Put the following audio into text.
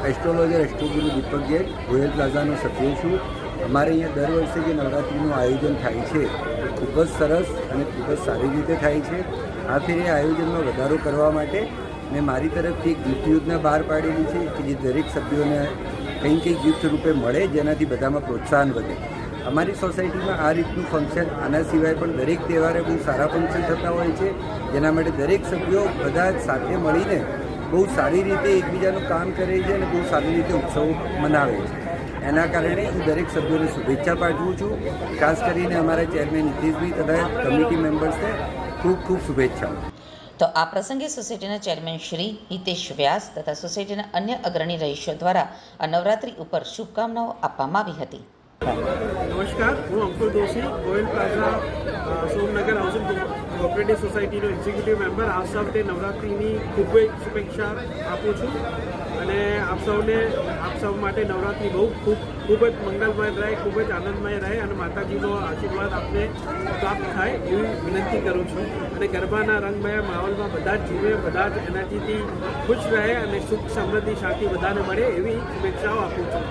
Astrologer એસ્ટ્રોગુરુ દીપક Jain royal પ્લાઝાનો સભ્ય છું. અમારે અહીંયા દર વર્ષે જે નવરાત્રિનું આયોજન થાય છે એ ખૂબ જ સરસ અને ખૂબ જ સારી રીતે થાય છે. આ ફેરે આયોજનમાં વધારો કરવા માટે મેં મારી તરફથી એક ગિફ્ટ યોજના બહાર પાડેલી છે કે જે દરેક સભ્યોને કંઈ ગિફ્ટ રૂપે મળે, જેનાથી બધામાં પ્રોત્સાહન વધે. અમારી સોસાયટીમાં આ રીતનું ફંક્શન, આના સિવાય પણ દરેક તહેવારે બહુ સારા ફંક્શન થતા હોય છે, જેના માટે દરેક સભ્યો બધા સાથે મળીને બહુ સારી રીતે એકબીજાનું કામ કરે છે અને બહુ સારી રીતે ઉત્સવ મનાવે છે. એના કારણે હું દરેક સભ્યોને શુભેચ્છા પાઠવું છું. ખાસ કરીને અમારા ચેરમેન નીતિશભાઈ તથા કમિટી મેમ્બર્સને ખૂબ ખૂબ શુભેચ્છાઓ. તો આ પ્રસંગે સોસાયટીના ચેરમેન શ્રી હિતેશ વ્યાસ તથા સોસાયટીના અન્ય અગ્રણી રહીશો દ્વારા આ નવરાત્રી ઉપર શુભકામનાઓ આપવામાં આવી હતી. નમસ્કાર, હું Ankur Doshi, royal plaza Somnagar housing cooperative સોસાયટીનો એક્ઝિક્યુટિવ મેમ્બર. આપ સૌને નવરાત્રિની ખૂબ જ શુભેચ્છા આપું છું અને આપ સૌ માટે નવરાત્રિ બહુ ખૂબ જ મંગલમય રહે, ખૂબ જ આનંદમય રહે અને માતાજીનો આશીર્વાદ આપને પ્રાપ્ત થાય એવી વિનંતી કરું છું. અને ગરબાના રંગમય માહોલમાં બધા જ જીવે, બધા જ એનર્જીથી ખુશ રહે અને સુખ સમૃદ્ધિ શાંતિ બધાને મળે એવી શુભેચ્છાઓ આપું છું.